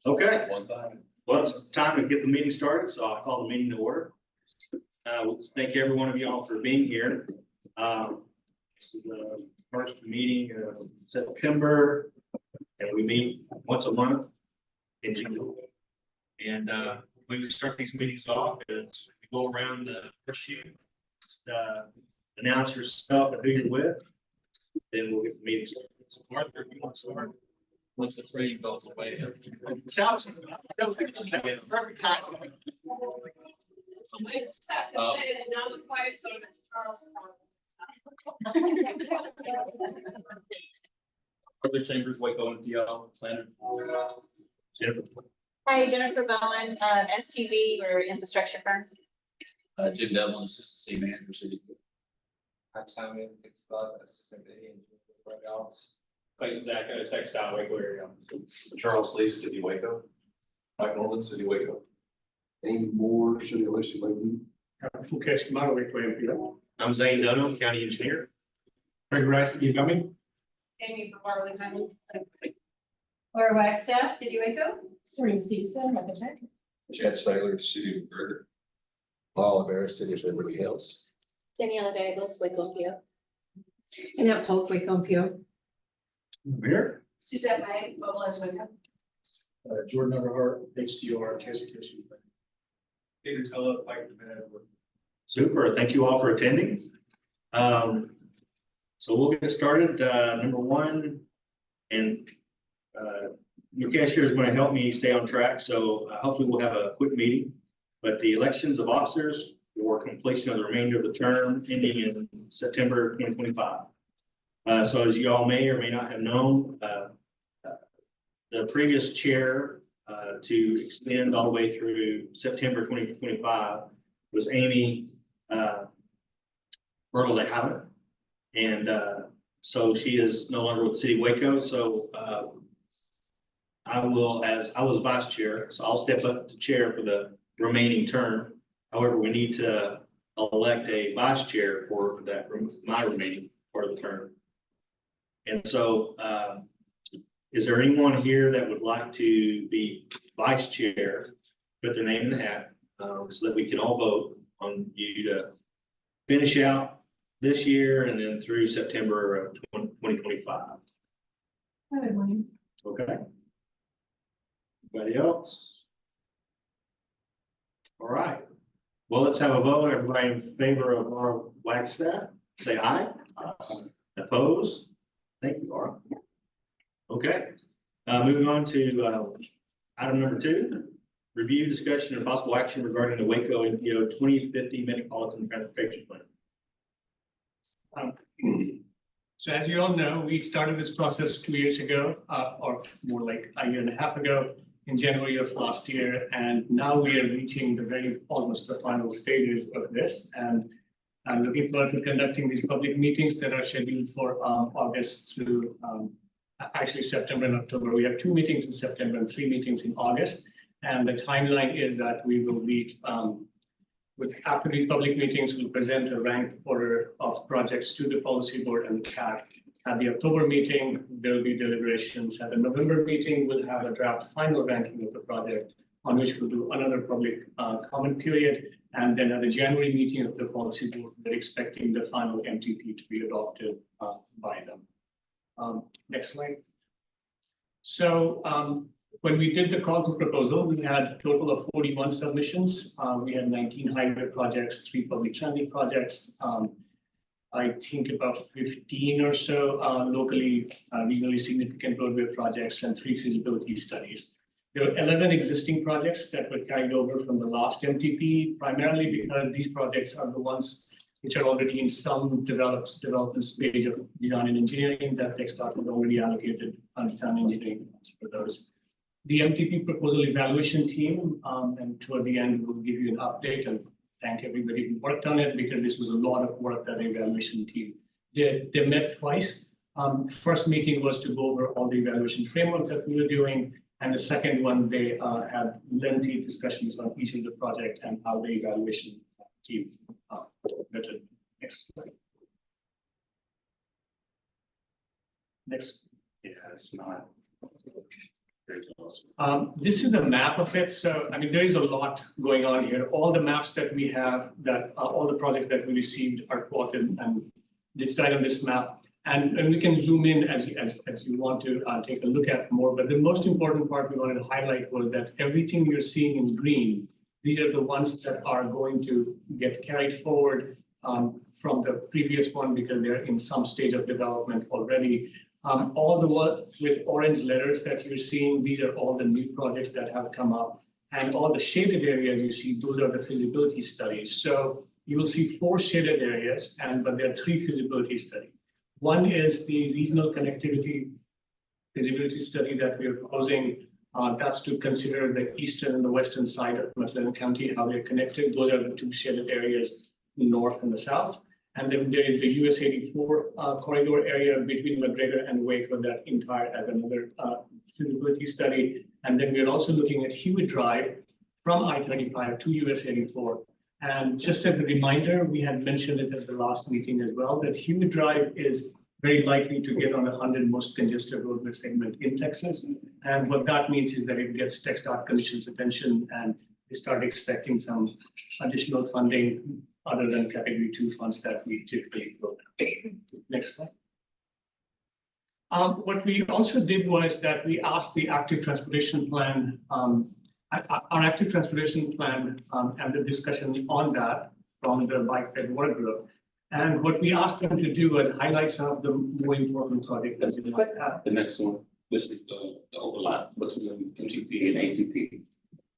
Okay, One time. well, it's time to get the meeting started, so I'll call the meeting to order. Thank every one of y'all for being here. This is the first meeting of September, and we meet once a month in June. And when we start these meetings off, is we go around the first sheet, announce yourself and who you're with, then we'll get the meeting started. So Arthur, if you want to start. Once the frame goes away. Sounds perfect time. Somebody just have to say it and not be quiet, so Mr. Charles. Other chambers, Waco, and DL, planner. Jennifer. Hi, Jennifer Bowen, STV or infrastructure firm. Jim Devlin, assistant city manager, city. I'm Simon, assistant city engineer, else. Clayton Zach, Tech South Waco area. Charles Lee, city Waco. Mike Norman, city Waco. Amy Moore, City of Lacey Lakewood. Okay, modal Waco MPO. I'm Zane Dunham, county engineer. Greg Rice, you coming? Amy from Barley County. Or Wagstaff, City Waco. Serene Stevenson, at the church. Chad Saylor, City of Burger. Paul Bear, City of Liberty Hills. Daniela Dagos, Waco MPO. Annette Polk, Waco MPO. Here. Suzette May, Mobilize Waco. Jordan Everhart, HDR, transportation. Peter Tella, Pike, Edward. Super, thank you all for attending. So we'll get started. Number one, and your cashier is going to help me stay on track, so hopefully we'll have a quick meeting. But the elections of officers for completion of the remainder of the term ending in September 2025. So as you all may or may not have known, the previous chair to extend all the way through September 2025 was Amy Bertle. And so she is no longer with City Waco. So I will, as I was vice chair, so I'll step up to chair for the remaining term. However, we need to elect a vice chair for that, my remaining part of the term. And so is there anyone here that would like to be vice chair, put their name in the hat, so that we can all vote on you to finish out this year and then through September of 2025? Okay. Anybody else? All right. Well, let's have a vote. Everybody in favor of Laura Wagstaff, say aye. Opposed? Thank you, Laura. Okay. Moving on to item number 2, review, discussion, and possible action regarding the Waco MPO 2050 Metropolitan Transportation Plan. So as you all know, we started this process 2 years ago, or more like a year and a half ago, in January of last year, and now we are reaching the almost the final stages of this. And I'm looking forward to conducting these public meetings that are scheduled for August through actually September and October. We have 2 meetings in September and 3 meetings in August. And the timeline is that we will meet after these public meetings, we'll present a ranked order of projects to the policy board and the CAC. At the October meeting, there will be deliberations. At the November meeting, we'll have a draft final ranking of the project, on which we'll do another public comment period. And then at the January meeting of the policy board, we're expecting the final MTP to be adopted by them. Next slide. So when we did the call to proposal, we had a total of 41 submissions. We had 19 highway projects, 3 public transit projects. I think about 15 or so locally regionally significant roadway projects and 3 feasibility studies. There were 11 existing projects that were carried over from the last MTP, primarily because these projects are the ones which are already in some development stage of design and engineering that TechStop had already allocated design engineering for those. The MTP proposal evaluation team, and toward the end, we'll give you an update and thank everybody who worked on it, because this was a lot of work that the evaluation team did. They met twice. First meeting was to go over all the evaluation frameworks that we were doing. And the second one, they had lengthy discussions on each of the project and how the evaluation team vetted. Next slide. Next. Yeah, it's not. This is the map of it. So, I mean, there is a lot going on here. All the maps that we have, that all the projects that we received are plotted and displayed on this map. And we can zoom in as you want to take a look at more. But the most important part we wanted to highlight was that everything you're seeing in green, these are the ones that are going to get carried forward from the previous one because they're in some stage of development already. All the work with orange letters that you're seeing, these are all the new projects that have come up. And all the shaded areas you see, those are the feasibility studies. So you will see 4 shaded areas, but there are 3 feasibility studies. One is the regional connectivity feasibility study that we are proposing. That's to consider the eastern and the western side of McLennan County, how they're connected. Those are the 2 shaded areas, the north and the south. And then there is the US 84 corridor area between McGregor and Waco, that entire as another feasibility study. And then we're also looking at Hewitt Drive from I-35 to US 84. And just as a reminder, we had mentioned it at the last meeting as well, that Hewitt Drive is very likely to get on the 100 most congested roadway segment in Texas. And what that means is that it gets TxDOT Commission's attention and they start expecting some additional funding other than Category 2 funds that we typically go down. Next slide. What we also did was that we asked the active transportation plan, our active transportation plan and the discussion on that from the bike fed work group. And what we asked them to do was highlight some of the more important projects that we might have. The next one, this is the overlap between MTP and ATP.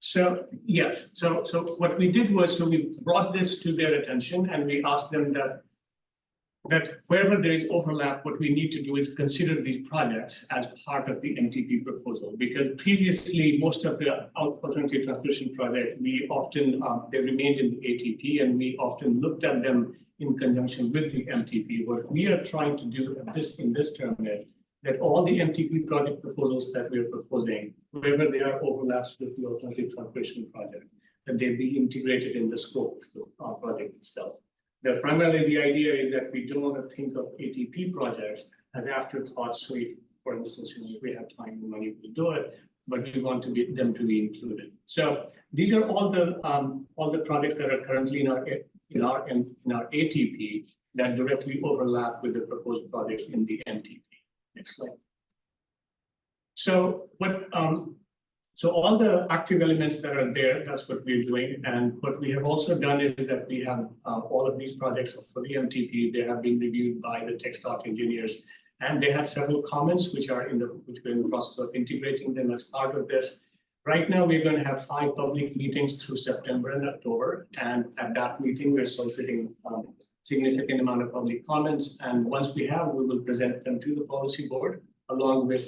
So yes, so what we did was, so we brought this to their attention and we asked them that wherever there is overlap, what we need to do is consider these projects as part of the MTP proposal, because previously most of the alternative transportation projects, we often they remained in the ATP and we often looked at them in conjunction with the MTP. What we are trying to do in this term is that all the MTP project proposals that we are proposing, wherever there are overlaps with the alternative transportation project, that they be integrated in the scope of the project itself. Primarily the idea is that we don't want to think of ATP projects as afterthoughts. So if, for instance, if we have time and money to do it, but we want them to be included. So these are all the projects that are currently in our ATP that directly overlap with the proposed projects in the MTP. Next slide. So so all the active elements that are there, that's what we're doing. And what we have also done is that we have all of these projects for the MTP, they have been reviewed by the TxDOT engineers. And they had several comments which we're in the process of integrating them as part of this. Right now, we're going to have 5 public meetings through September and October. And at that meeting, we're soliciting significant amount of public comments. And once we will present them to the policy board along with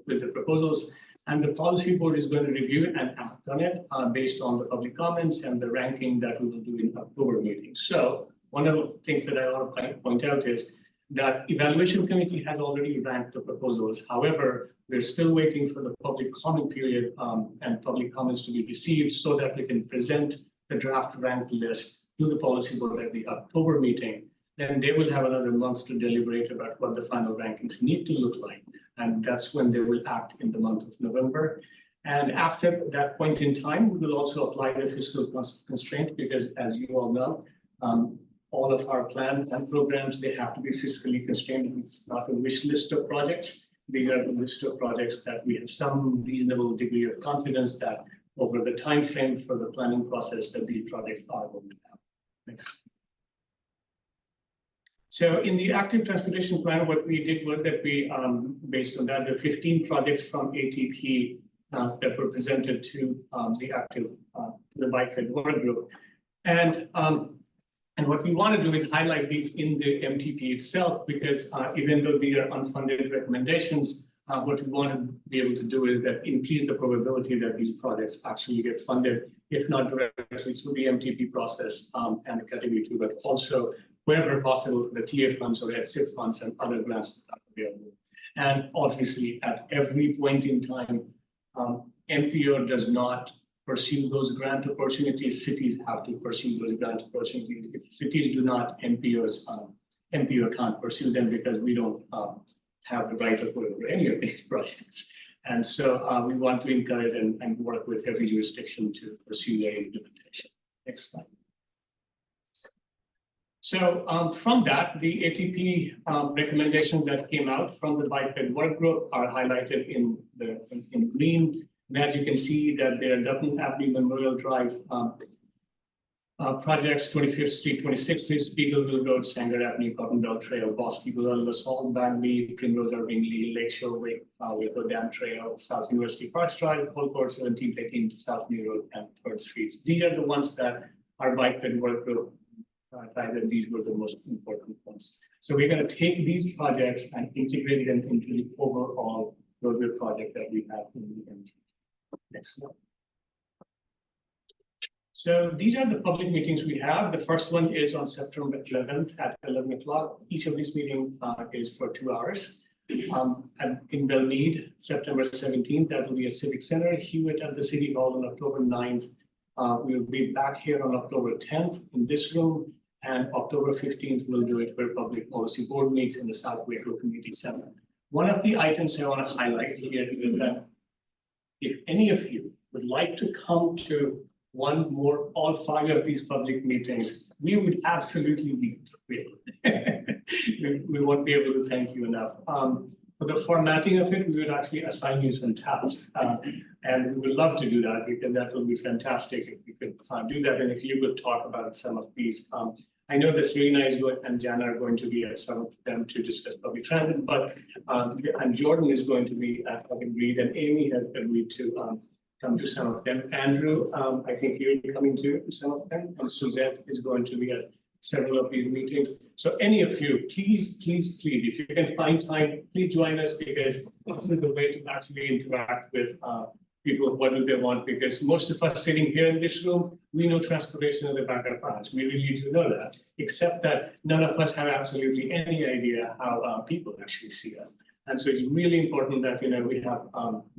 the proposals. And the policy board is going to review it and act on it based on the public comments and the ranking that we will do in October meeting. So one of the things that I want to point out is that evaluation committee has already ranked the proposals. However, we're still waiting for the public comment period and public comments to be received so that we can present the draft ranked list to the policy board at the October meeting. Then they will have another month to deliberate about what the final rankings need to look like. And that's when they will act in the month of November. And after that point in time, we will also apply the fiscal constraint because as you all know, all of our plans and programs, they have to be fiscally constrained. It's not a wish list of projects. These are the list of projects that we have some reasonable degree of confidence that over the time frame for the planning process that these projects are going to have. Next. So in the active transportation plan, what we did was that we, based on that, the 15 projects from ATP that were presented to the bike fed work group. And what we want to do is highlight these in the MTP itself, because even though they are unfunded recommendations, what we want to be able to do is that increase the probability that these projects actually get funded, if not directly through the MTP process and the Category 2, but also wherever possible for the TA funds or EDSIP funds and other grants that are available. And obviously, at every point in time, MPO does not pursue those grant opportunities. Cities have to pursue those grant opportunities. If cities do not, MPO can't pursue them because we don't have the right of way over any of these projects. And so we want to encourage and work with every jurisdiction to pursue their implementation. Next slide. So from that, the ATP recommendations that came out from the biped work group are highlighted in green. And as you can see that there are Dutton Avenue Memorial Drive projects, 25th Street, 26th Street, Spiegelville Road, Sanger Avenue, Cottonbell Trail, Bosque, LaSalle, Bagley, Primrose Irving, Lee, Lakeshore, Waco Dam Trail, South University Parks Drive, Whole Court, 17th, 18th, South New Road, and 3rd Streets. These are the ones that are biped work group. That these were the most important ones. So we're going to take these projects and integrate them into the overall roadway project that we have in the MT. Next slide. So these are the public meetings we have. The first one is on September 11th at 11 o'clock. Each of these meetings is for 2 hours. And in Belmead, September 17th, that will be at Civic Center. Hewitt at the City Hall on October 9th. We will be back here on October 10th in this room. And October 15th, we'll do it where Public Policy Board meets in the South Waco Community Center. One of the items I want to highlight here is that if any of you would like to come to one more, all 5 of these public meetings, we would absolutely be thrilled. We won't be able to thank you enough. For the formatting of it, we would actually assign you some tasks. And we would love to do that because that will be fantastic if we could do that. And if you could talk about some of these. I know that Serena is going and Jana are going to be at some of them to discuss public transit, but and Jordan is going to be at agreed, and Amy has agreed to come to some of them. Andrew, I think you'll be coming to some of them, and Suzette is going to be at several of these meetings. So any of you, please, if you can find time, please join us because this is the way to actually interact with people. What do they want? Because most of us sitting here in this room, we know transportation in the back of our eyes. We really do know that, except that none of us have absolutely any idea how people actually see us. And so it's really important that we have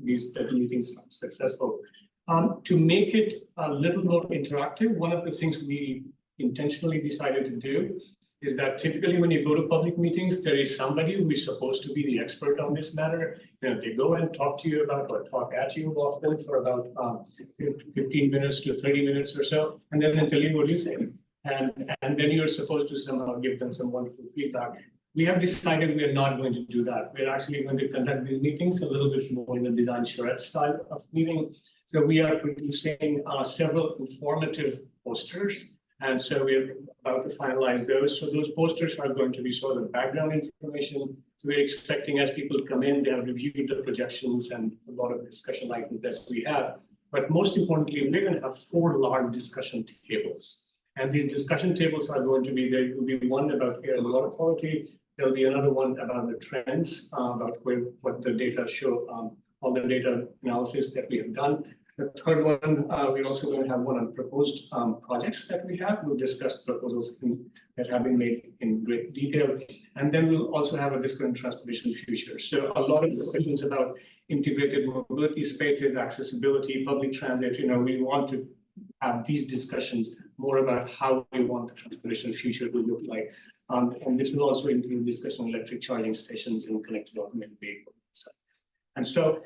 these meetings successful. To make it a little more interactive, one of the things we intentionally decided to do is that typically when you go to public meetings, there is somebody who is supposed to be the expert on this matter. They go and talk to you about or talk at you often for about 15 minutes to 30 minutes or so, and then they tell you what you think. And then you're supposed to somehow give them some wonderful feedback. We have decided we are not going to do that. We're actually going to conduct these meetings a little bit more in the design charrette style of meeting. So we are producing several informative posters. And so we're about to finalize those. So those posters are going to be sort of background information. So we're expecting as people come in, they have reviewed the projections and a lot of discussion items that we have. But most importantly, we're going to have 4 large discussion tables. And these discussion tables are going to be, there will be one about air and water quality. There'll be another one about the trends, about what the data show, all the data analysis that we have done. The third one, we're also going to have one on proposed projects that we have. We'll discuss proposals that have been made in great detail. And then we'll also have a discussion on transportation future. So a lot of discussions about integrated mobility spaces, accessibility, public transit. We want to have these discussions more about how we want the transportation future to look like. And this will also include discussion on electric charging stations and connected automated vehicles. And so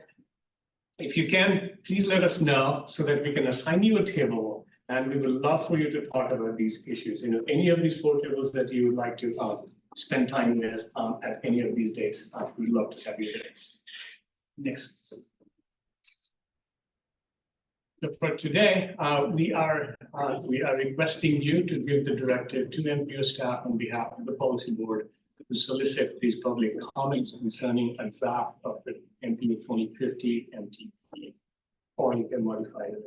if you can, please let us know so that we can assign you a table, and we would love for you to talk about these issues. Any of these 4 tables that you would like to spend time with at any of these dates, we'd love to have you there. Next. So for today, we are requesting you to give the directive to MPO staff on behalf of the policy board to solicit these public comments concerning a draft of the MPO 2050 MTP, or you can modify it.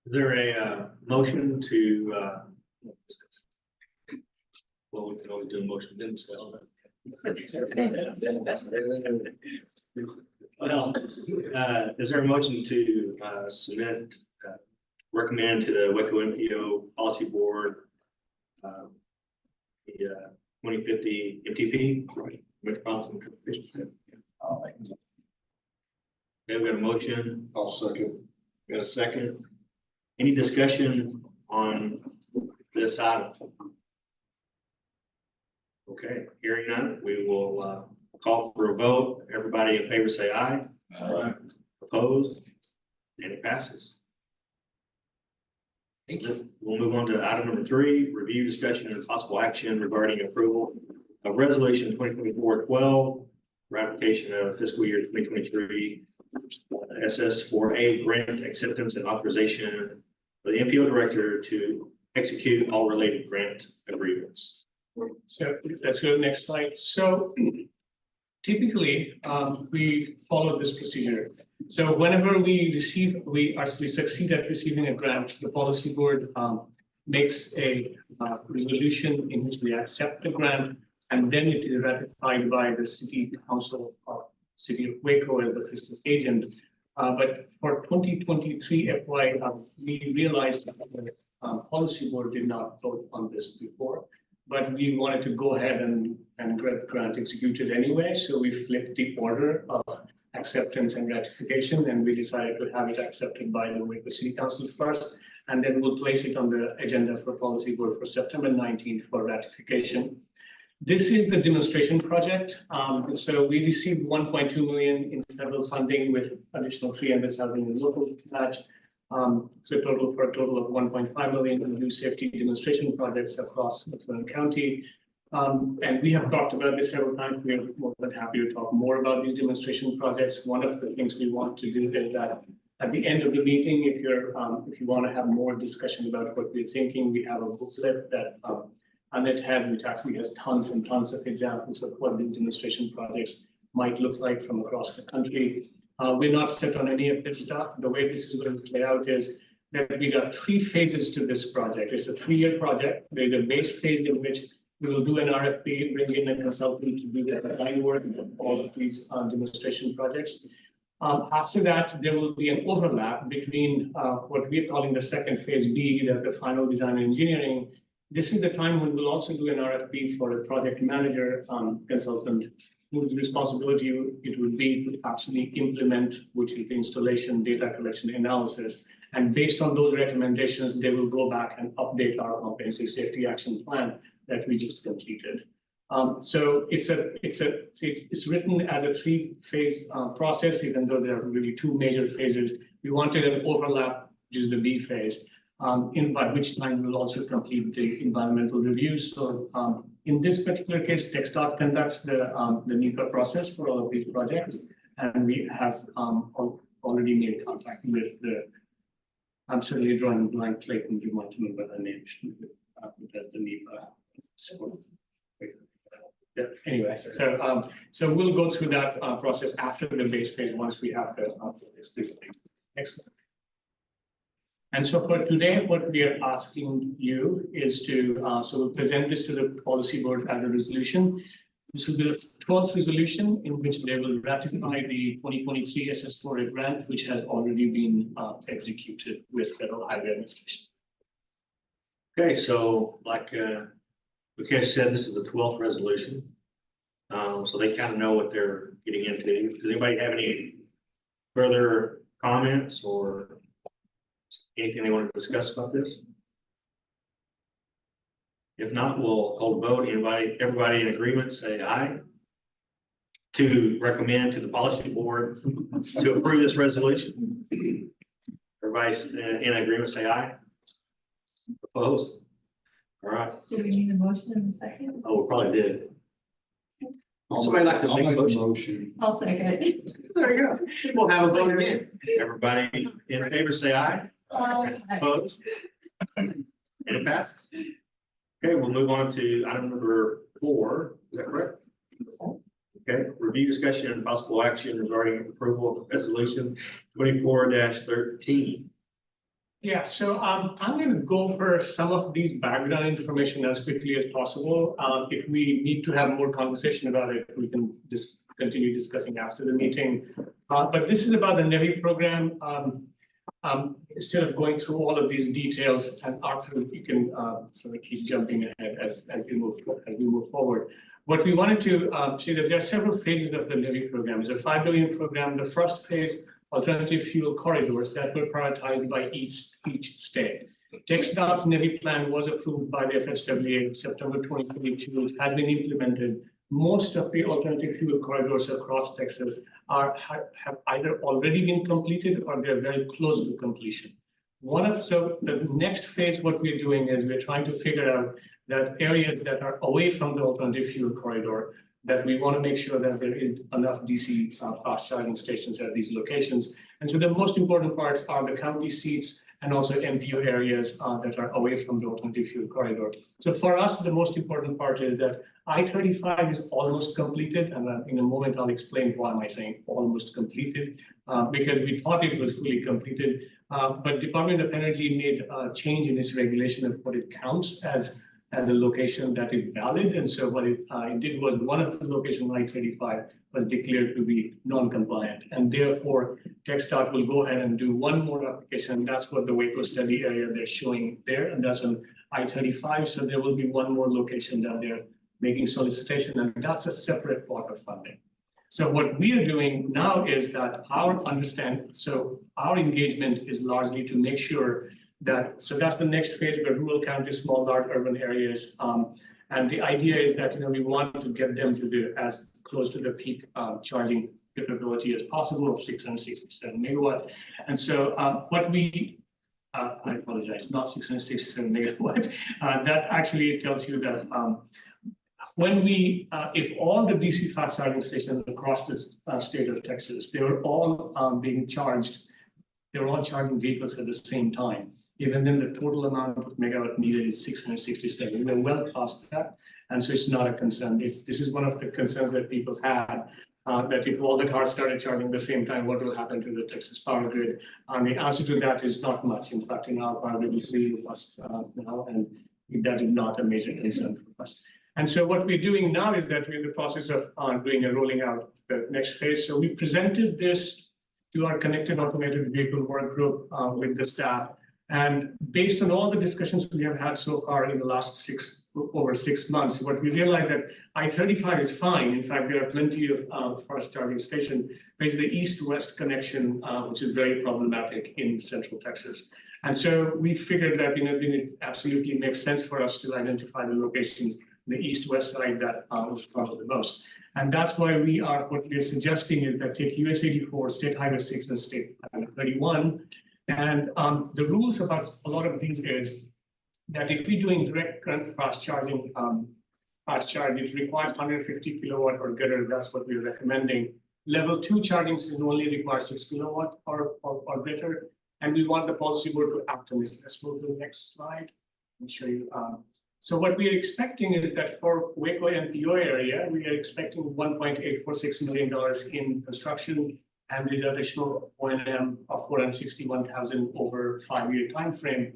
Is there a motion to discuss? Well, we can only do a motion, then discuss. Well, is there a motion to submit, recommend to the Waco MPO Policy Board the 2050 MTP? Metropolitan Transportation. Okay, we got a motion. I'll second. We got a second. Any discussion on this item? Okay, hearing none, we will call for a vote. Everybody in favor say aye. Opposed? And it passes. We'll move on to item number 3, review, discussion, and possible action regarding approval of resolution 2024-12, ratification of fiscal year 2023 SS4A grant acceptance and authorization for the MPO director to execute all related grant agreements. So let's go to the next slide. So typically, we follow this procedure. So whenever we succeed at receiving a grant, the policy board makes a resolution in which we accept the grant, and then it is ratified by the city council of City of Waco as the fiscal agent. But for 2023 FY, we realized that the policy board did not vote on this before, but we wanted to go ahead and get the grant executed anyway. So we flipped the order of acceptance and ratification, and we decided to have it accepted by the Waco City Council first, and then we'll place it on the agenda for policy board for September 19th for ratification. This is the demonstration project. So we received 1.2 million in federal funding with additional 300,000 in local match. So a total of 1.5 million in new safety demonstration projects across McLean County. And we have talked about this several times. We are more than happy to talk more about these demonstration projects. One of the things we want to do is that at the end of the meeting, if you want to have more discussion about what we're thinking, we have a booklet that Annette had, which actually has tons and tons of examples of what the demonstration projects might look like from across the country. We're not set on any of this stuff. The way this is going to play out is that we got 3 phases to this project. It's a 3-year project. There's a base phase in which we will do an RFP, bring in a consultant to do the design work of all of these demonstration projects. After that, there will be an overlap between what we're calling the second phase B, the final design and engineering. This is the time when we'll also do an RFP for a project manager consultant whose responsibility it would be to actually implement, which is the installation, data collection, analysis. And based on those recommendations, they will go back and update our comprehensive safety action plan that we just completed. So it's written as a 3-phase process, even though there are really 2 major phases. We wanted an overlap, which is the B phase, by which time we'll also complete the environmental reviews. So in this particular case, TxDOT conducts the NEPA process for all of these projects, and we have already made contact with I'm certainly drawing a blank, Clayton, you might remember her name, that's the NEPA. So, yeah, anyway, so we'll go through that process after the base phase once we have this thing. Excellent. And so for today, what we are asking you is to so we'll present this to the policy board as a resolution. This will be the 12th resolution in which they will ratify the 2023 SS4A grant, which has already been executed with Federal Highway Administration. Okay, so like Mukesh said, this is the 12th resolution. So they kind of know what they're getting into. Does anybody have any further comments or anything they want to discuss about this? If not, we'll hold a vote. Everybody in agreement, say aye. To recommend to the policy board to approve this resolution. Everybody in agreement, say aye. Opposed? All right. Do we need a motion in a second? Oh, we probably did. Somebody like to I'll make a motion? motion. I'll second it. There you go. We'll have a vote again. Everybody in favor, say aye. Opposed? And it passes. Okay, we'll move on to item number 4. Is that correct? Okay, review, discussion, and possible action regarding approval of resolution 24-13. Yeah, so I'm going to go over some of these background information as quickly as possible. If we need to have more conversation about it, we can just continue discussing after the meeting. But this is about the NEVI program. Instead of going through all of these details, and Arthur, you can sort of keep jumping ahead as we move forward. What we wanted to say that there are several phases of the NEVI program. It's a $5 billion program. The first phase, alternative fuel corridors that were prioritized by each state. TxDOT's NEVI plan was approved by the FSWA in September 2022. It had been implemented, most of the alternative fuel corridors across Texas have either already been completed or they're very close to completion. So the next phase, what we're doing is we're trying to figure out that areas that are away from the alternative fuel corridor, that we want to make sure that there is enough DC fast charging stations at these locations. And so the most important parts are the county seats and also MPO areas that are away from the alternative fuel corridor. So for us, the most important part is that I-35 is almost completed, and in a moment I'll explain why am I saying almost completed, because we thought it was fully completed, but Department of Energy made a change in its regulation of what it counts as a location that is valid. And so what it did was one of the locations, I-35, was declared to be non-compliant. And therefore, TxDOT will go ahead and do one more application. That's what the Waco study area they're showing there. And that's on I-35. So there will be one more location that they're making solicitation. And that's a separate part of funding. So what we are doing now is that our engagement is largely to make sure that, so that's the next phase where rural counties, small, large urban areas. And the idea is that, we want to get them to be as close to the peak charging capability as possible of 667 megawatt. And so I apologize, not 667 megawatt. That actually tells you that if all the DC fast charging stations across the state of Texas, they were all being charged, they were all charging vehicles at the same time. Even then, the total amount of megawatt needed is 667. We're well past that, and so it's not a concern. This is one of the concerns that people had, that if all the cars started charging at the same time, what will happen to the Texas power grid? And the answer to that is not much. In fact, in our power grid is really robust now, and that is not a major concern for us. And so what we're doing now is that we're in the process of doing a rolling out the next phase. So we presented this to our connected automated vehicle work group with the staff. And based on all the discussions we have had so far in the last over 6 months, what we realized that I-35 is fine. In fact, there are plenty of fast charging stations, but it's the east-west connection, which is very problematic in central Texas. And so we figured that it absolutely makes sense for us to identify the locations, the east-west side that was probably the most. And that's why what we are suggesting is that take US 84, State Highway 6, and State Highway 31. And the rules about a lot of these is that if we're doing direct current fast charging, it requires 150 kilowatt or greater. That's what we're recommending. Level 2 charging system only requires 6 kilowatt or greater. And we want the policy board to act on this. Let's move to the next slide and show you. So what we are expecting is that for Waco MPO area, we are expecting $1.846 million in construction and with additional O&M of $461,000 over a 5-year time frame.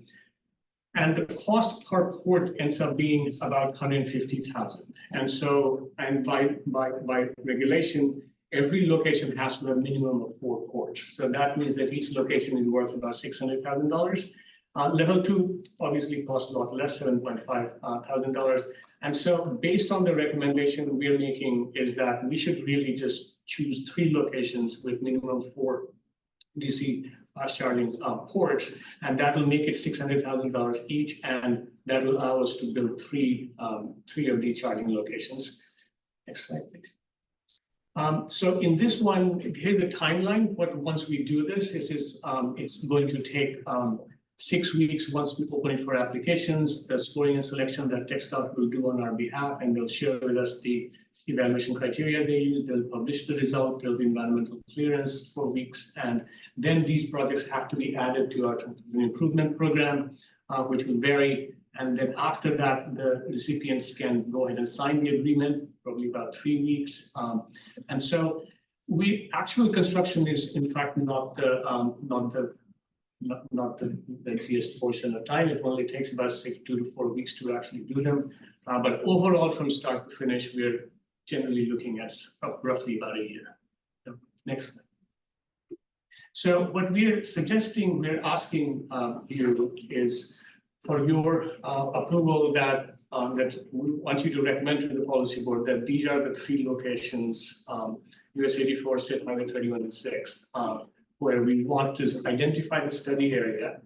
And the cost per port ends up being about $150,000. And by regulation, every location has to have a minimum of 4 ports. So that means that each location is worth about $600,000. Level 2 obviously costs a lot less, $7.5 thousand. And so based on the recommendation we're making is that we should really just choose 3 locations with minimum 4 DC fast charging ports, and that will make it $600,000 each, and that will allow us to build 3 of these charging locations. Next slide, please. So in this one, here's the timeline. But once we do this, it's going to take 6 weeks once we open it for applications, the scoring and selection that TxDOT will do on our behalf, and they'll share with us the evaluation criteria they use. They'll publish the result. There'll be environmental clearance for weeks, and then these projects have to be added to our improvement program, which will vary. And then after that, the recipients can go ahead and sign the agreement, probably about 3 weeks. And so actual construction is in fact not the easiest portion of time. It only takes about 2 to 4 weeks to actually do them. But overall, from start to finish, we're generally looking at roughly about a year. Next slide. So what we're asking you is for your approval that we want you to recommend to the policy board that these are the 3 locations, US 84, State Highway 31, and 6, where we want to identify the study area.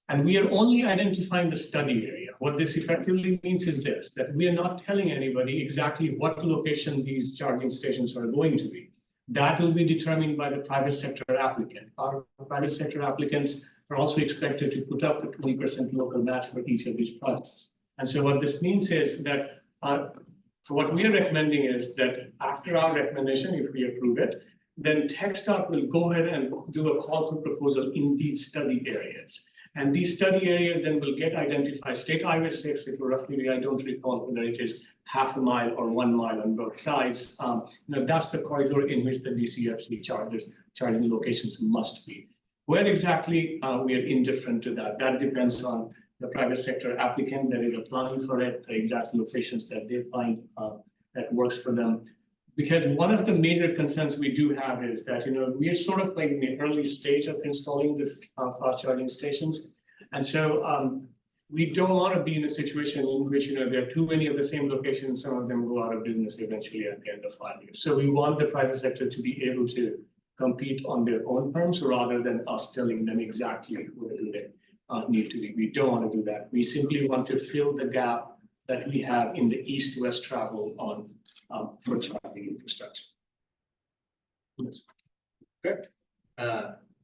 And we are only identifying the study area. What this effectively means is this, that we are not telling anybody exactly what location these charging stations are going to be. That will be determined by the private sector applicant. Our private sector applicants are also expected to put up a 20% local match for each of these projects. And so what this means is that what we are recommending is that after our recommendation, if we approve it, then TechStop will go ahead and do a call for proposal in these study areas. And these study areas then will get identified. State Highway 6, if roughly, I don't recall whether it is half a mile or 1 mile on both sides. That's the corridor in which the DCFC charging locations must be. Where exactly we are indifferent to that. That depends on the private sector applicant that is applying for it, the exact locations that they find that works for them. Because one of the major concerns we do have is that, we are sort of like in the early stage of installing the fast charging stations. And so we don't want to be in a situation in which, there are too many of the same locations, some of them go out of business eventually at the end of 5 years. So we want the private sector to be able to compete on their own terms rather than us telling them exactly where do they need to be. We don't want to do that. We simply want to fill the gap that we have in the east-west travel on for charging infrastructure. Okay.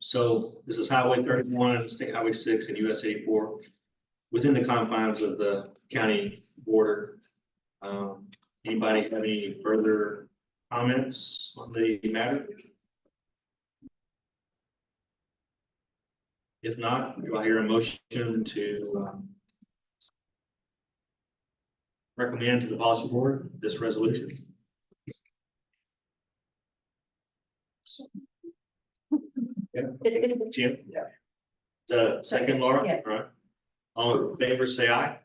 So this is Highway 31, State Highway 6, and US 84, within the confines of the county border. Anybody have any further comments on the matter? If not, do I hear a motion to recommend to the policy board this resolution? Jim? Yeah. Second, Laura? Yeah. All right. All in favor, say aye.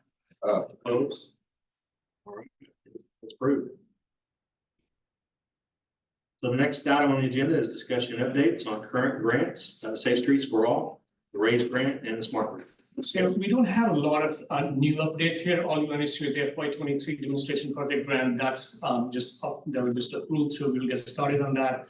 Opposed? All right, it's approved. So the next item on the agenda is discussion and updates on current grants, Safe Streets for All, the RAISE grant, and the Smart Grant. So we don't have a lot of new update here. All you want to see is the FY23 demonstration project grant. That's that was just approved, so we'll get started on that.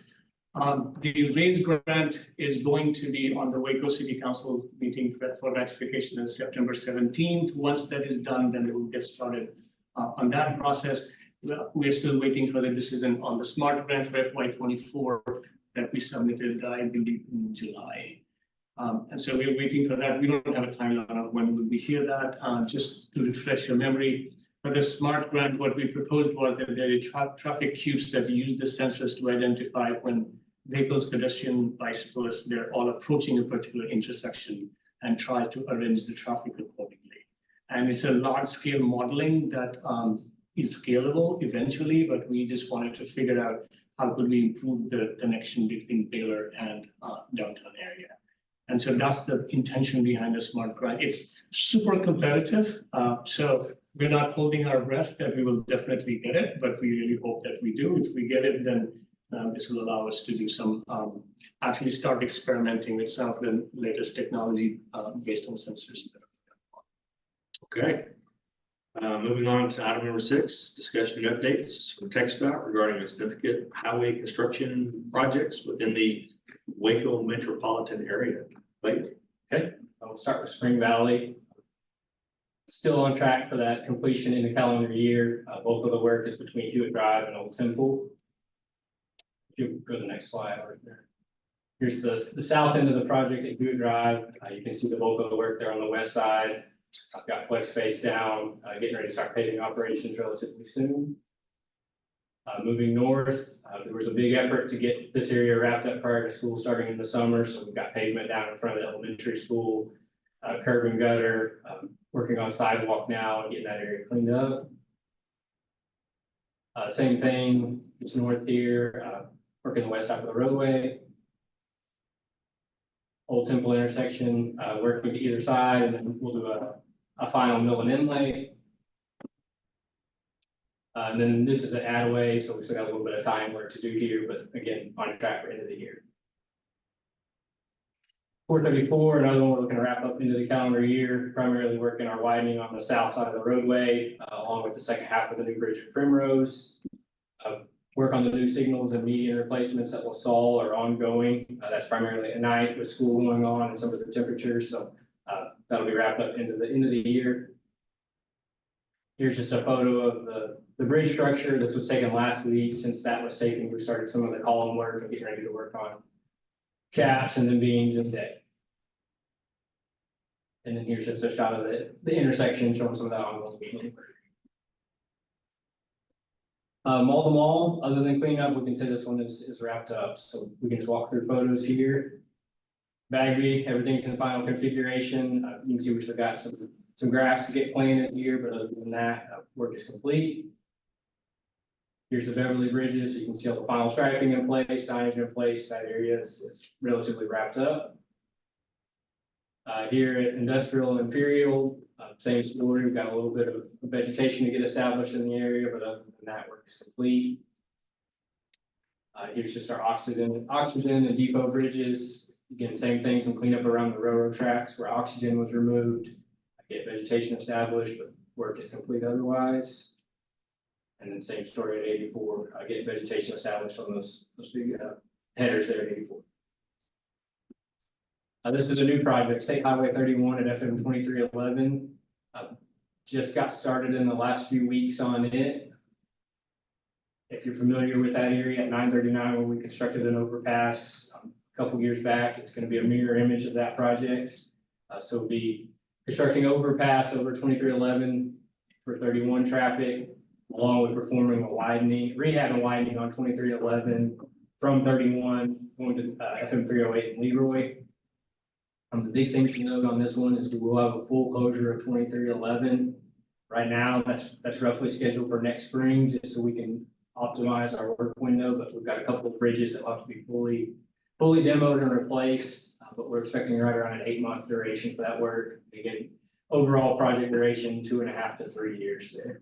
The RAISE grant is going to be on the Waco City Council meeting for ratification on September 17th. Once that is done, then we'll get started on that process. We're still waiting for the decision on the Smart Grant for FY24 that we submitted, I believe, in July. And so we're waiting for that. We don't have a timeline of when will we hear that. Just to refresh your memory, for the Smart Grant, what we proposed was that there are traffic cubes that use the sensors to identify when vehicles, pedestrians, bicyclists, they're all approaching a particular intersection and try to arrange the traffic accordingly. And it's a large-scale modeling that is scalable eventually, but we just wanted to figure out how could we improve the connection between Baylor and downtown area. And so that's the intention behind the Smart Grant. It's super competitive, so we're not holding our breath that we will definitely get it, but we really hope that we do. If we get it, then this will allow us to do some, actually start experimenting with some of the latest technology based on sensors. Okay. Moving on to item number 6, discussion and updates from TechStop regarding a significant highway construction projects within the Waco metropolitan area. Blake? Okay, I'll start with Spring Valley. Still on track for that completion in the calendar year. Bulk of the work is between Hewitt Drive and Old Temple. If you go to the next slide right there. Here's the south end of the project at Hewitt Drive. You can see the bulk of the work there on the west side. I've got flex space down, getting ready to start paving operations relatively soon. Moving north, there was a big effort to get this area wrapped up prior to school starting in the summer. So we've got pavement down in front of the elementary school, curb and gutter, working on sidewalk now and getting that area cleaned up. Same thing, just north here, working the west side of the roadway. Old Temple intersection, working to either side, and then we'll do a final mill and inlay. And then this is an add-away, so we still got a little bit of time work to do here, but again, on track for end of the year. 434, another one we're looking to wrap up into the calendar year, primarily working our widening on the south side of the roadway, along with the second half of the new bridge at Primrose. Work on the new signals and median replacements at LaSalle are ongoing. That's primarily at night with school going on and some of the temperatures, so that'll be wrapped up into the end of the year. Here's just a photo of the bridge structure. This was taken last week. Since that was taken, we started some of the column work and getting ready to work on caps and then beams and deck. And then here's just a shot of the intersection showing some of that ongoing beam work. All the mall, other than cleanup, we can say this one is wrapped up, so we can just walk through photos here. Bagby, everything's in final configuration. You can see we still got some grass to get planted here, but other than that, work is complete. Here's the Beverly Bridges, so you can see all the final striping in place, signage in place. That area is relatively wrapped up. Here at Industrial and Imperial, same story. We've got a little bit of vegetation to get established in the area, but other than that, work is complete. Here's just our oxygen and depot bridges. Again, same thing, some cleanup around the railroad tracks where oxygen was removed. Get vegetation established, but work is complete otherwise. And then same story at 84. Get vegetation established on those big headers there at 84. This is a new project, State Highway 31 at FM 2311. Just got started in the last few weeks on it. If you're familiar with that area at 939 where we constructed an overpass a couple years back, it's going to be a mirror image of that project. So we'll be constructing overpass over 2311 for 31 traffic, along with performing rehab and widening on 2311 from 31 going to FM 308 in Leroy. The big thing to note on this one is we will have a full closure of 2311. Right now, that's roughly scheduled for next spring, just so we can optimize our work window, but we've got a couple of bridges that will have to be fully demoed and replaced, but we're expecting right around an 8-month duration for that work. Again, overall project duration, 2.5 to 3 years there.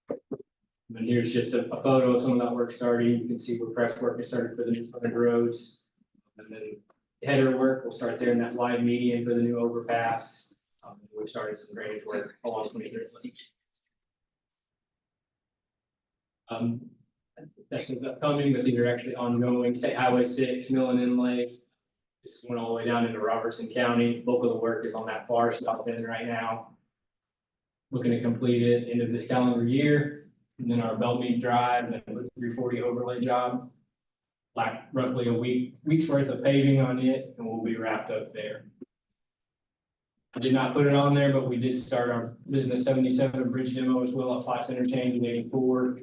And here's just a photo of some of that work starting. You can see where press work is started for the new frontage roads. And then header work will start there in that wide median for the new overpass. We've started some drainage work along 23. That's upcoming, but these are actually ongoing. State Highway 6, Mill and Inlay. This went all the way down into Robertson County. Bulk of the work is on that far south end right now. Looking to complete it end of this calendar year. And then our Bellmead Drive and 340 overlay job. Like roughly a week's worth of paving on it, and we'll be wrapped up there. I did not put it on there, but we did start our business 77 bridge demo as well at Flats Interchange in 84.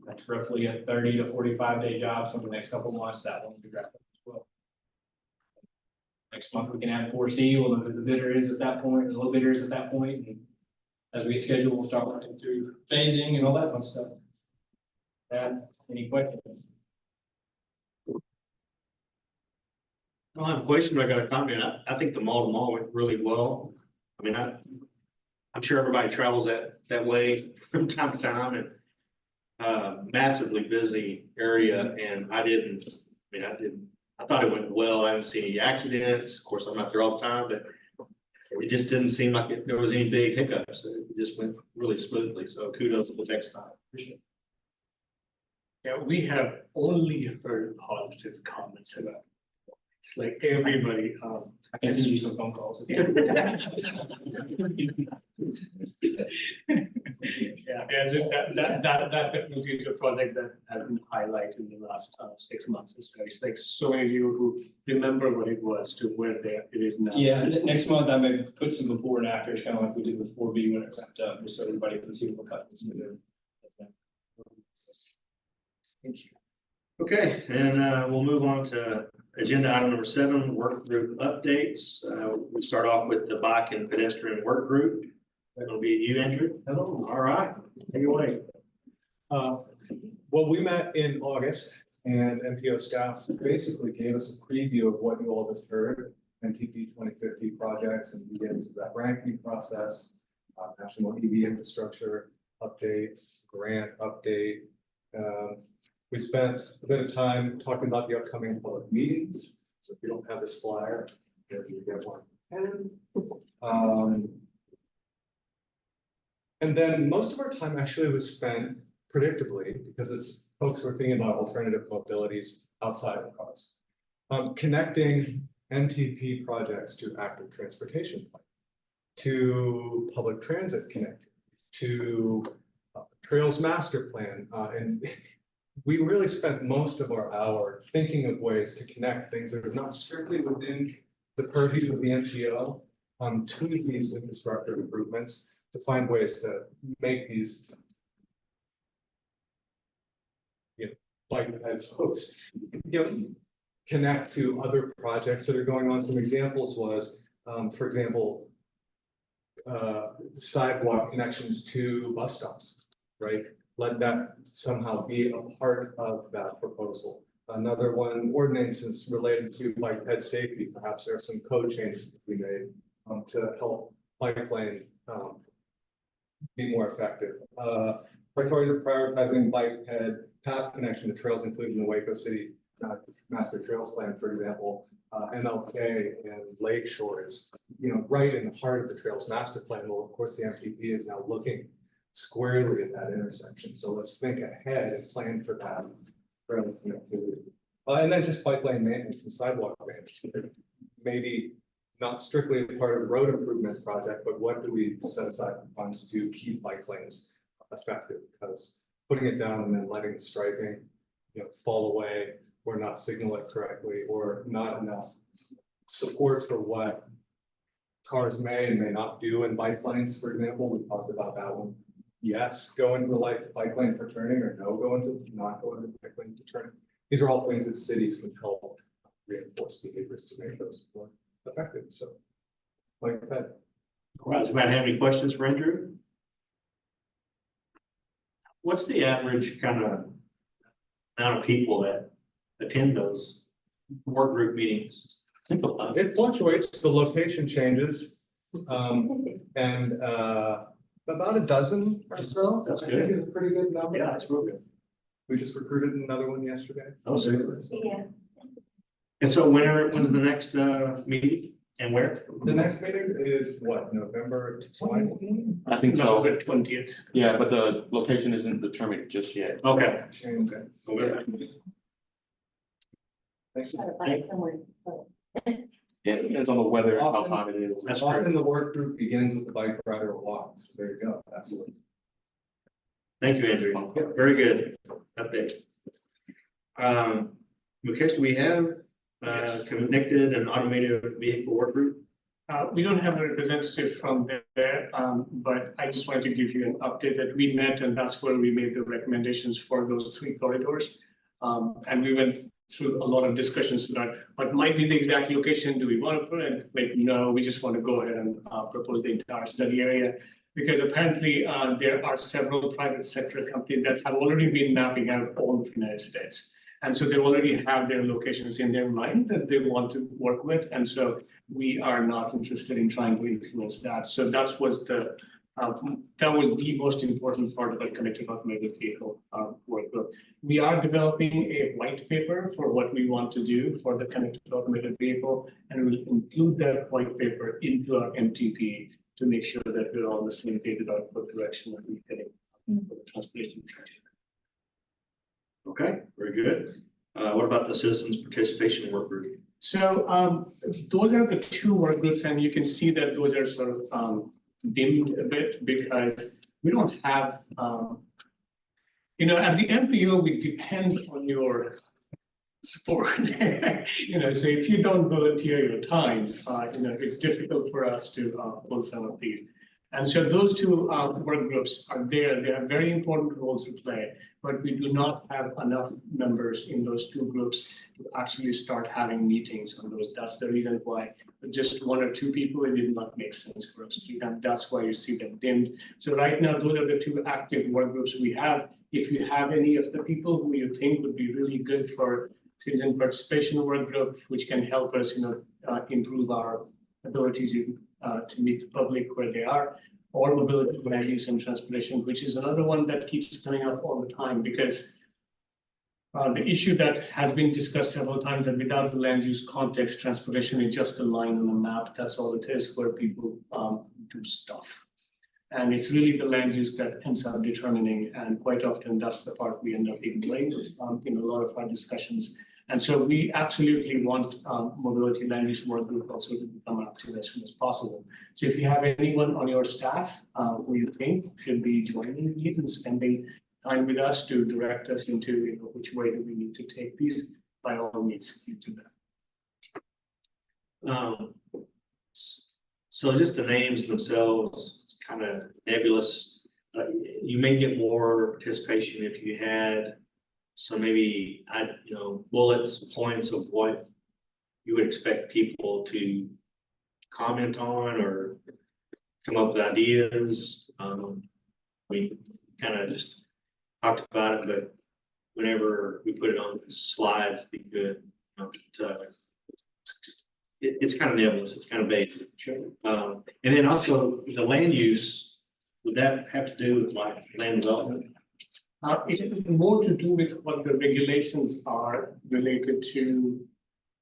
That's roughly a 30 to 45 day job. So in the next couple of months, that will be wrapped up as well. Next month, we can add 4C. We'll look at the bidder is at that point, the low bidder is at that point. And as we get scheduled, we'll start working through phasing and all that fun stuff. Any questions? I don't have a question, but I got a comment. I think the mall went really well. I mean, I'm sure everybody travels that way from time to time, and massively busy area. And I thought it went well. I didn't see any accidents. Of course, I'm not there all the time, but it just didn't seem like there was any big hiccups. It just went really smoothly. So kudos to the next time. Appreciate it. Yeah, we have only heard positive comments about it. It's like everybody, I can send you some phone calls. Yeah, that definitely is a project that has been highlighted in the last 6 months. It's like so many of you who remember what it was to where it is now. Yeah, next month I may put some before and after, kind of like we did with 4B when it wrapped up, just so everybody can see what cut. Thank you. Okay, and we'll move on to agenda item number 7, work group updates. We start off with the bike and pedestrian work group. That'll be you, Andrew. Hello. All right, take it away. Well, we met in August and MPO staff basically gave us a preview of what you all just heard, MTP 2050 projects and begins that ranking process, national EV infrastructure updates, grant update. We spent a bit of time talking about the upcoming public meetings. So if you don't have this flyer, here you get one. And then most of our time actually was spent predictably, because it's folks who are thinking about alternative mobilities outside of cars, connecting MTP projects to active transportation plan, to public transit connectivity, to Trails Master Plan, and we really spent most of our hour thinking of ways to connect things that are not strictly within the purview of the MPO to these infrastructure improvements, to find ways to make these like folks, connect to other projects that are going on. Some examples was, for example, sidewalk connections to bus stops, right? Let that somehow be a part of that proposal. Another one, ordinances related to bike ped safety. Perhaps there are some code changes that we made to help bike lane be more effective. Prioritizing bike ped path connection to trails included in the Waco City Master Trails Plan, for example, MLK and Lake Shore is, right in the heart of the Trails Master Plan. Well, of course, the MPP is now looking squarely at that intersection. So let's think ahead and plan for that trail connectivity. And then just bike lane maintenance and sidewalk maintenance. Maybe not strictly a part of the road improvement project, but what do we set aside funds to keep bike lanes effective? Because putting it down and then letting the striping, fall away or not signal it correctly, or not enough support for what cars may and may not do in bike lanes, for example. We talked about that one. Yes, go into the bike lane for turning, or no, not go into the bike lane for turning. These are all things that cities can help reinforce behaviors to make those more effective. So, like that. All right, does anybody have any questions for Andrew? What's the average kind of amount of people that attend those work group meetings? It fluctuates, the location changes, and about a dozen or so. That's I think good. is a pretty good number. Yeah, it's real good. We just recruited another one yesterday. Oh, super. Yeah. And so when's the next meeting and where? The next meeting is what, November 20th? I think so. November 20th. Yeah, but the location isn't determined just yet. Okay. Okay. Thank you. Try to find somewhere. Yeah, it depends on the weather and how hot it is. That's true. Often the work group begins with the bike rider or walk. So there you go. That's it. Thank you, Andrew. Very good update. Mukesh, do we have Yes. connected and automated vehicle work group? We don't have a representative from there, but I just wanted to give you an update that we met, and that's where we made the recommendations for those 3 corridors. And we went through a lot of discussions about what might be the exact location. Do we want to put it? Like, no, we just want to go ahead and propose the entire study area. Because apparently there are several private sector companies that have already been mapping out all of the United States. And so they already have their locations in their mind that they want to work with. And so we are not interested in trying to influence that. So that was the most important part of the connected automated vehicle work group. We are developing a white paper for what we want to do for the connected automated vehicle, and we'll include that white paper into our MTP to make sure that we're all on the same page about what direction we're heading for the transportation project. Okay, very good. What about the citizens participation work group? So those are the 2 work groups, and you can see that those are sort of dimmed a bit because we don't have, at the MPO, we depend on your support. So if you don't volunteer your time, it's difficult for us to pull some of these. And so those 2 work groups are there. They have very important roles to play, but we do not have enough members in those 2 groups to actually start having meetings on those. That's the reason why just 1 or 2 people, it did not make sense for us to do that. That's why you see them dimmed. So right now, those are the 2 active work groups we have. If you have any of the people who you think would be really good for citizen participation work group, which can help us, improve our ability to meet the public where they are, or mobility, land use, and transportation, which is another one that keeps coming up all the time because the issue that has been discussed several times that without the land use context, transportation is just a line on the map. That's all it is where people do stuff. And it's really the land use that ends up determining, and quite often that's the part we end up ignoring in a lot of our discussions. And so we absolutely want mobility land use work group also to come out as soon as possible. So if you have anyone on your staff who you think should be joining these and spending time with us to direct us into which way do we need to take these, by all means, you do that. So just the names themselves, it's kind of nebulous. You may get more participation if you had some maybe, bullets, points of what you would expect people to comment on or come up with ideas. We kind of just talked about it, but whenever we put it on slides, it'd be good. It's kind of nebulous, it's kind of vague. Sure. And then also the land use, would that have to do with like land development? It has more to do with what the regulations are related to.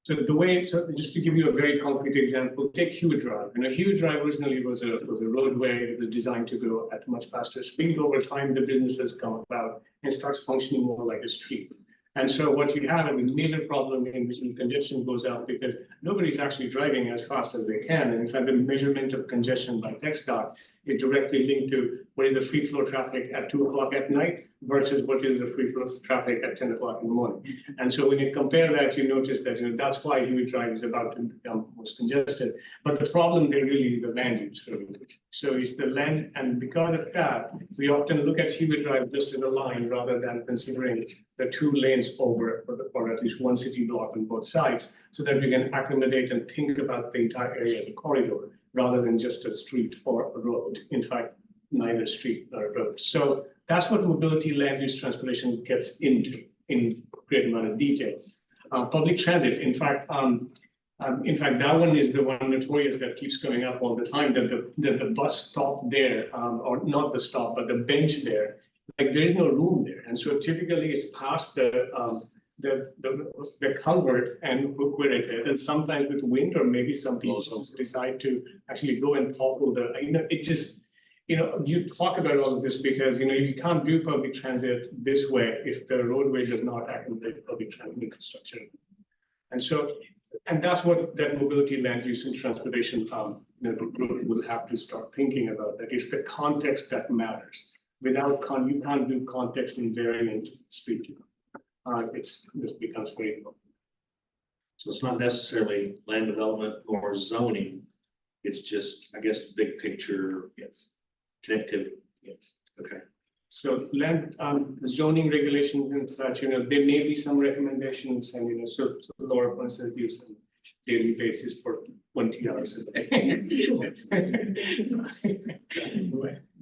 So the way, so just to give you a very concrete example, take Hewitt Drive. Hewitt Drive originally was a roadway that was designed to go at much faster speed. Over time, the businesses come about and starts functioning more like a street. And so what you have is a major problem in which congestion goes up because nobody's actually driving as fast as they can. And in fact, the measurement of congestion by TxDOT is directly linked to what is the free flow traffic at 2 o'clock at night versus what is the free flow traffic at 10 o'clock in the morning. And so when you compare that, you notice that that's why Hewitt Drive is about to become most congested. But the problem there really is the land use. So it's the land, and because of that, we often look at Hewitt Drive just as a line rather than considering the 2 lanes over or at least 1 city block on both sides, so that we can accommodate and think about the entire area as a corridor rather than just a street or a road. In fact, neither street nor a road. So that's what mobility land use transportation gets into in great amount of detail. Public transit, in fact, that one is the one notorious that keeps coming up all the time, that the bus stop there, or not the stop, but the bench there, like there is no room there. And so typically it's past the culvert and where it is. And sometimes with wind or maybe some people just decide to actually go and topple it just, you talk about all of this because, you can't do public transit this way if the roadway does not accommodate public transit infrastructure. And so, and that's what that mobility land use and transportation group will have to start thinking about. That is the context that matters. Without you can't do context invariant street. This becomes very important. So it's not necessarily land development or zoning. It's just, I guess, the big picture. Yes. Connectivity. Yes. Okay. So land zoning regulations and such, there may be some recommendations and, so lower points of use on daily basis for 20 hours a day.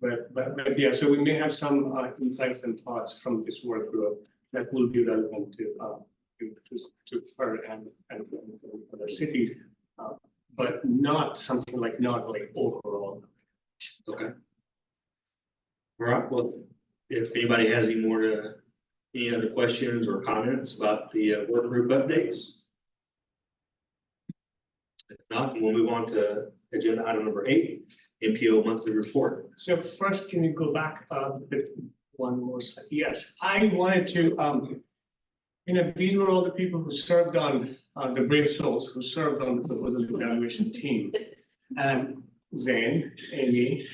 But yeah, so we may have some insights and thoughts from this work group that will be relevant to her and other cities, but not something like overall. Okay. All right. Well, if anybody has any other questions or comments about the work group updates. If not, we'll move on to agenda item number 8, MPO monthly report. So first, can you go back a bit, one more slide? Yes, I wanted to, these were all the people who served on the brave souls who served on the proposal evaluation team. And Zane, Amy,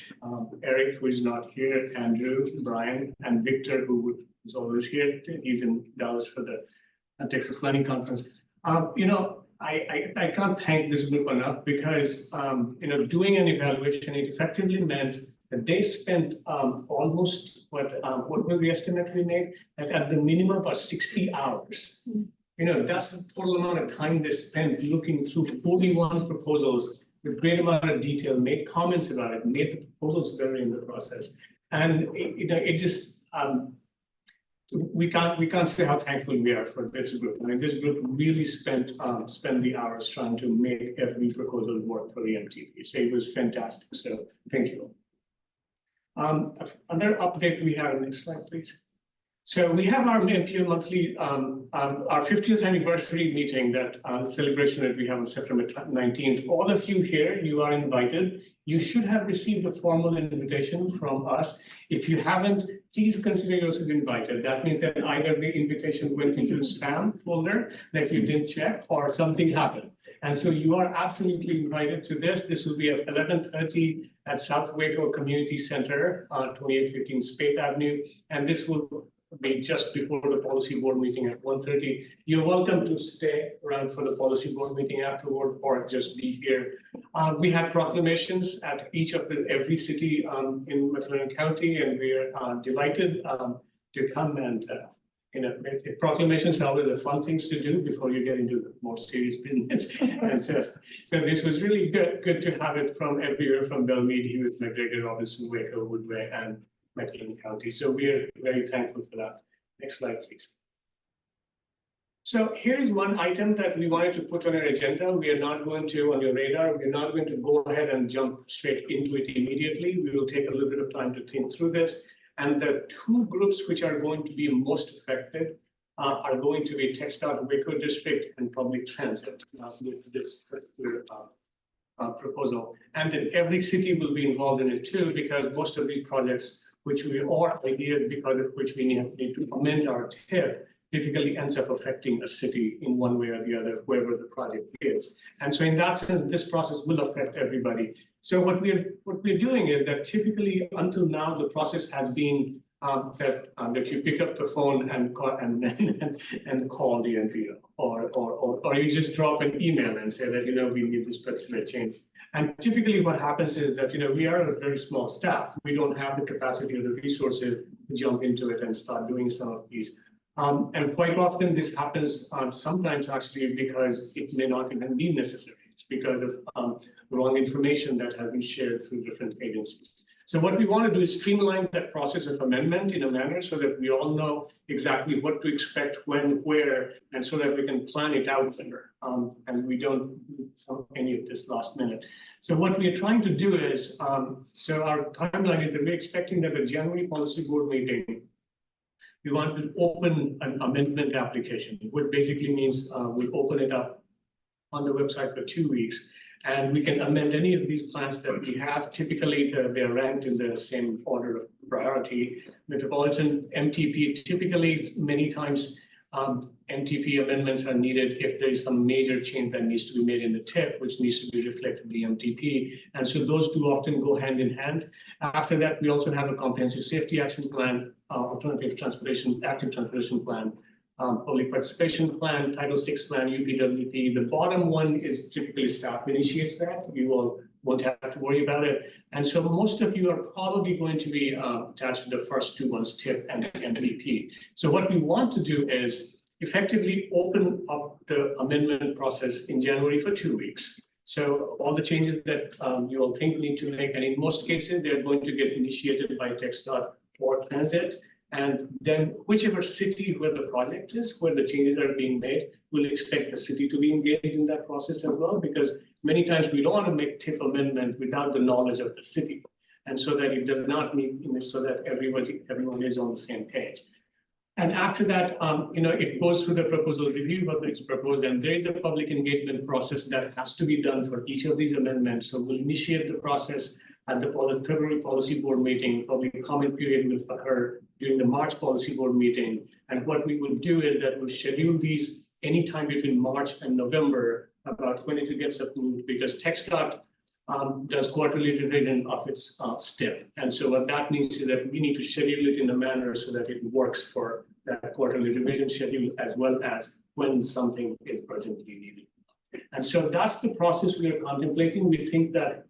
Eric, who is not here, Andrew, Brian, and Victor, who is always here. He's in Dallas for the Texas Planning Conference. I can't thank this group enough because, doing an evaluation, it effectively meant that they spent almost, what was the estimate we made? At the minimum about 60 hours. That's the total amount of time they spent looking through 41 proposals with great amount of detail, made comments about it, made the proposals better in the process. And it just, we can't say how thankful we are for this group. I mean, this group really spent the hours trying to make every proposal work for the MTP. So it was fantastic. So thank you. Another update we have, next slide, please. So we have our MPO monthly, our 50th anniversary meeting, that celebration that we have on September 19th. All of you here, you are invited. You should have received a formal invitation from us. If you haven't, please consider yourself invited. That means that either the invitation went into the spam folder that you didn't check or something happened. And so you are absolutely invited to this. This will be at 11:30 at South Waco Community Center, 2815 Spade Avenue. And this will be just before the policy board meeting at 1:30. You're welcome to stay around for the policy board meeting afterward or just be here. We had proclamations at every city in McLean County, and we are delighted to come and proclamations are always the fun things to do before you get into the more serious business. And so this was really good to have it from everywhere, from Belmead, Hewitt, McGregor, Robinson, Waco, Woodway, and McLean County. So we are very thankful for that. Next slide, please. So here is one item that we wanted to put on our agenda. We are not going to, on your radar, we're not going to go ahead and jump straight into it immediately. We will take a little bit of time to think through this. And the two groups which are going to be most affected are going to be TxDOT Waco District and Public Transit with this particular proposal. And then every city will be involved in it too, because most of these projects, which we are ideas because of which we need to amend our TIP, typically ends up affecting a city in one way or the other, wherever the project is. And so in that sense, this process will affect everybody. So what we're doing is that typically until now, the process has been that you pick up the phone and call the MPO, or you just drop an email and say that, we need this particular change. And typically what happens is that, we are a very small staff. We don't have the capacity or the resources to jump into it and start doing some of these. And quite often this happens sometimes actually because it may not even be necessary. It's because of wrong information that has been shared through different agencies. So what we want to do is streamline that process of amendment in a manner so that we all know exactly what to expect, when, where, and so that we can plan it out better. And we don't need any of this last minute. So what we are trying to do is, so our timeline is that we're expecting that the January policy board meeting, we want to open an amendment application, which basically means we open it up on the website for 2 weeks. And we can amend any of these plans that we have. Typically, they're ranked in the same order of priority. Metropolitan MTP, typically, many times, MTP amendments are needed if there is some major change that needs to be made in the TIP, which needs to be reflected in the MTP. And so those two often go hand in hand. After that, we also have a comprehensive safety action plan, alternative transportation, active transportation plan, public participation plan, Title VI plan, UPWP. The bottom one is typically staff initiates that. You all won't have to worry about it. And so most of you are probably going to be attached to the first two ones, TIP and MPP. So what we want to do is effectively open up the amendment process in January for 2 weeks. So all the changes that you all think need to make, and in most cases, they're going to get initiated by TxDOT or Transit. And then whichever city where the project is, where the changes are being made, we'll expect the city to be engaged in that process as well, because many times we don't want to make TIP amendment without the knowledge of the city. And so that it does not mean, so that everyone is on the same page. And after that, it goes through the proposal review, whether it's proposed, and there is a public engagement process that has to be done for each of these amendments. So we'll initiate the process at the February policy board meeting. Public comment period will occur during the March policy board meeting. And what we will do is that we'll schedule these anytime between March and November, about when it gets approved, because TxDOT does quarterly revision of its STIP. And so what that means is that we need to schedule it in a manner so that it works for that quarterly revision schedule, as well as when something is presently needed. And so that's the process we are contemplating. We think that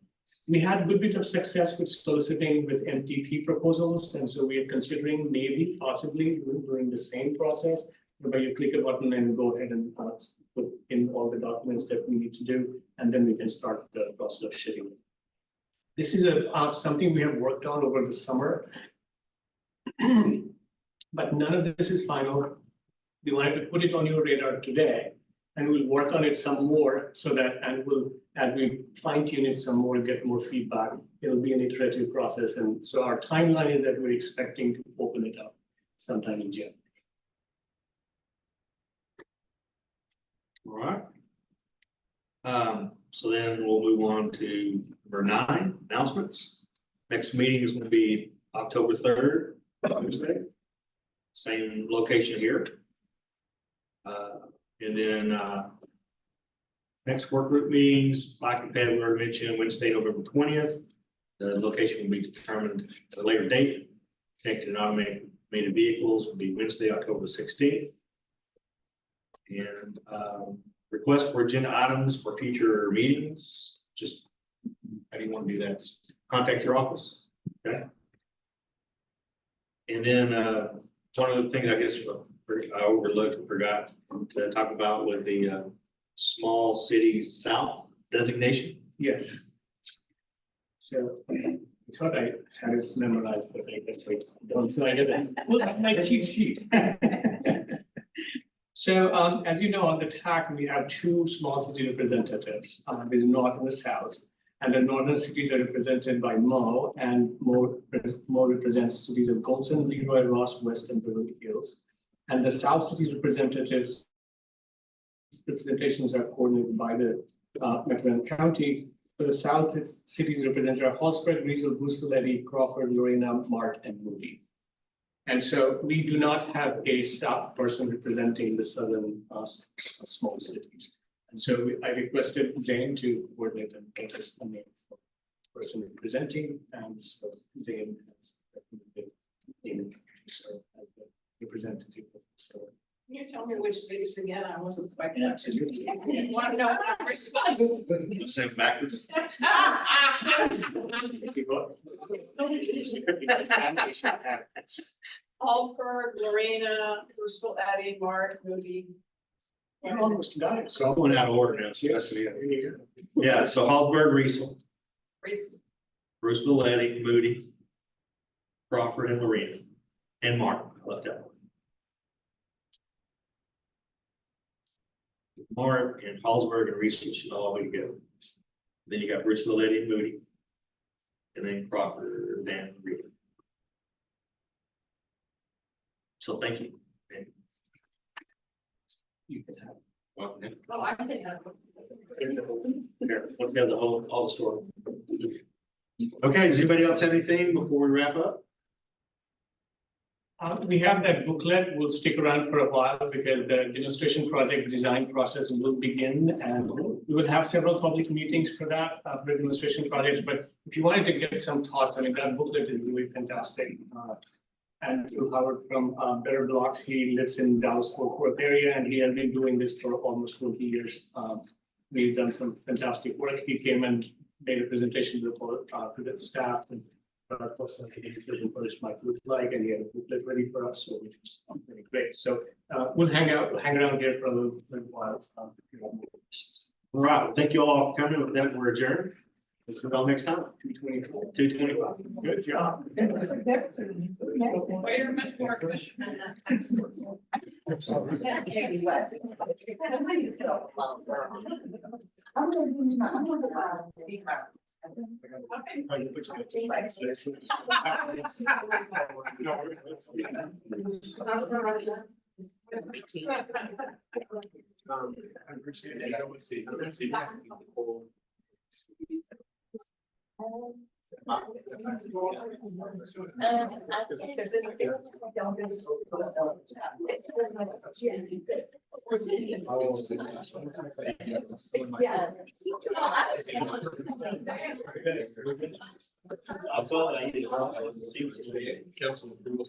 we had a good bit of success with soliciting with MTP proposals. And so we are considering maybe possibly doing the same process, where you click a button and go ahead and put in all the documents that we need to do, and then we can start the process of scheduling. This is something we have worked on over the summer, but none of this is final. We wanted to put it on your radar today, and we'll work on it some more so that, and we'll, as we fine tune it some more, get more feedback. It'll be an iterative process. And so our timeline is that we're expecting to open it up sometime in June. All right. So then we'll move on to number 9, announcements. Next meeting is going to be October 3rd Tuesday. Same location here. And then, next work group meetings, like I mentioned, Wednesday, November 20th. The location will be determined at a later date. Connected and automated vehicles will be Wednesday, October 16th. And request for agenda items for future meetings, just how do you want to do that? Just contact your office, okay? And then one of the things I guess I overlooked and forgot to talk about was the small cities south designation. Yes. So I thought I had it memorized, but I guess I don't, so I didn't. Look at my cheat sheet. So as you know, on the TAC, we have two small city representatives, the north and the south. And the northern cities are represented by Mo, and Mo represents cities of Golson, Leroy, Ross, West, and Beverly Hills. And the south cities representations are coordinated by the Mecklenburg County. For the south cities represented are Hallsburg, Riesel, Brewster, Eddy, Crawford, Lorena, Mart, and Moody. And so we do not have a south person representing the southern small cities. And so I requested Zane to coordinate and get us a name for the person representing, and so Zane has recommended him to serve as the representative of the southern. Can you tell me which cities again? I wasn't quite. Absolutely. Want to know what I'm responsible for? Same backwards. Hallsburg, Lorena, Brewster, Eddy, Mart, Moody. We're almost done. So I'm going out of order now. So that's yeah. So Hallsburg, Riesel, Reese. Brewster, Eddy, Moody, Crawford, and Lorena, and Mark. I left out one. Mark and Hallsburg and Riesel should all be together. Then you got Brewster, Eddy, and Moody, and then Crawford and Lorena. So thank you. And you can have. Well, yeah. Oh, I think that. Here, let's have the whole, all the story. Okay, does anybody else have anything before we wrap up? We have that booklet. We'll stick around for a while because the demonstration project design process will begin, and we will have several public meetings for that, for the demonstration project. But if you wanted to get some thoughts, I mean, that booklet is really fantastic. And to Howard from Better Blocks, he lives in Dallas-Fort Worth area, and he has been doing this for almost 20 years. We've done some fantastic work. He came and made a presentation to the staff, and he first might look like, and he had a booklet ready for us, so which is really great. So we'll hang around here for a little while. If you have more questions. All right, well, thank you all for coming. With that, we're adjourned. We'll see you all next time. 224. 2:25. Good job. Well, you're much more efficient than that tax force. I appreciate it. I would see. Let's see. I think there's anything. Yeah. That's all I need. See what you say. Council approval.